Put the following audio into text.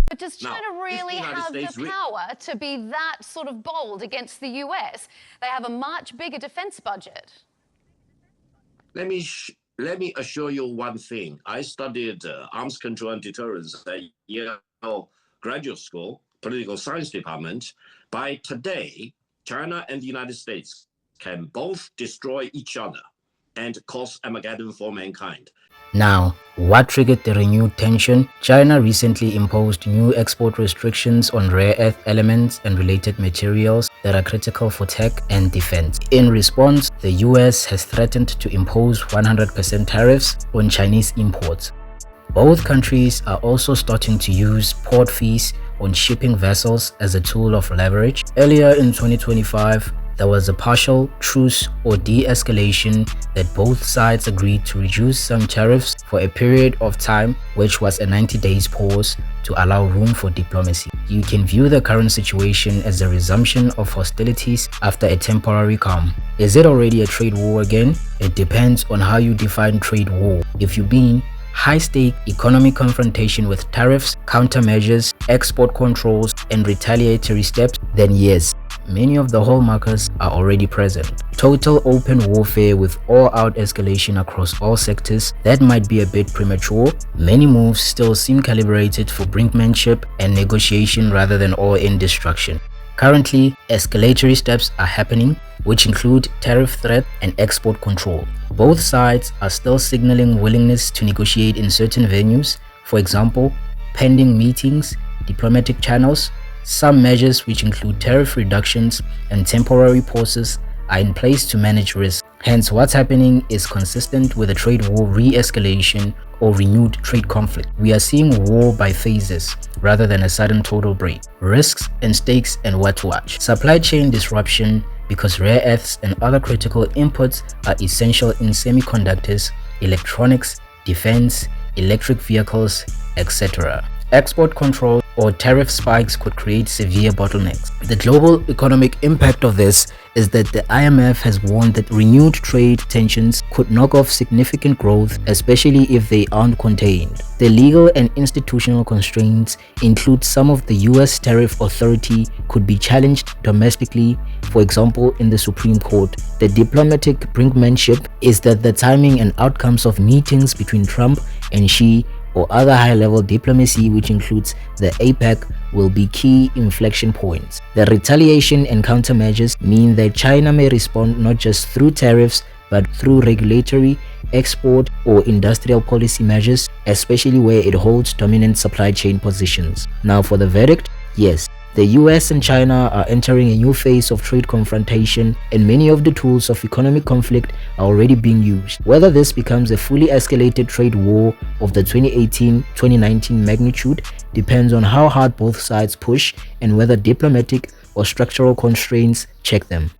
But does China Now, really have the power to be that sort of bold against the US? They have a much bigger defense budget. Let me assure you one thing. I studied arms control and deterrence at Yale Graduate School, Political Science Department. By today, China and the United States can both destroy each other and cause Armageddon for mankind. Now, what triggered the renewed tension? China recently imposed new export restrictions on rare earth elements and related materials that are critical for tech and defense. In response, the US has threatened to impose 100% tariffs on Chinese imports. Both countries are also starting to use port fees on shipping vessels as a tool of leverage. Earlier in 2025, there was a partial truce or de-escalation that both sides agreed to reduce some tariffs for a period of time, which was a 90 days pause to allow room for diplomacy. You can view the current situation as a resumption of hostilities after a temporary calm. Is it already a trade war again? It depends on how you define trade war. If you mean high-stake economic confrontation with tariffs, countermeasures, export controls, and retaliatory steps, then yes, many of the hallmarks are already present. Total open warfare with all-out escalation across all sectors, that might be a bit premature. Many moves still seem calibrated for brinkmanship and negotiation rather than all-in destruction. Currently, escalatory steps are happening, which include tariff threat and export control. Both sides are still signaling willingness to negotiate in certain venues, for example, pending meetings, diplomatic channels. Some measures, which include tariff reductions and temporary pauses, are in place to manage risk. Hence, what's happening is consistent with a trade war re-escalation or renewed trade conflict. We are seeing war by phases rather than a sudden total break. Risks and stakes and what to watch. Supply chain disruption, because rare earths and other critical inputs are essential in semiconductors, electronics, defense, electric vehicles, etc. Export control or tariff spikes could create severe bottlenecks. The global economic impact of this is that the IMF has warned that renewed trade tensions could knock off significant growth, especially if they aren't contained. The legal and institutional constraints include some of the US tariff authority could be challenged domestically, for example in the Supreme Court. The diplomatic brinkmanship is that the timing and outcomes of meetings between Trump and Xi or other high-level diplomacy, which includes the APEC, will be key inflection points. The retaliation and countermeasures mean that China may respond not just through tariffs, but through regulatory, export, or industrial policy measures, especially where it holds dominant supply chain positions. Now for the verdict, yes, the US and China are entering a new phase of trade confrontation, and many of the tools of economic conflict are already being used. Whether this becomes a fully escalated trade war of the 2018-2019 magnitude depends on how hard both sides push and whether diplomatic or structural constraints check them.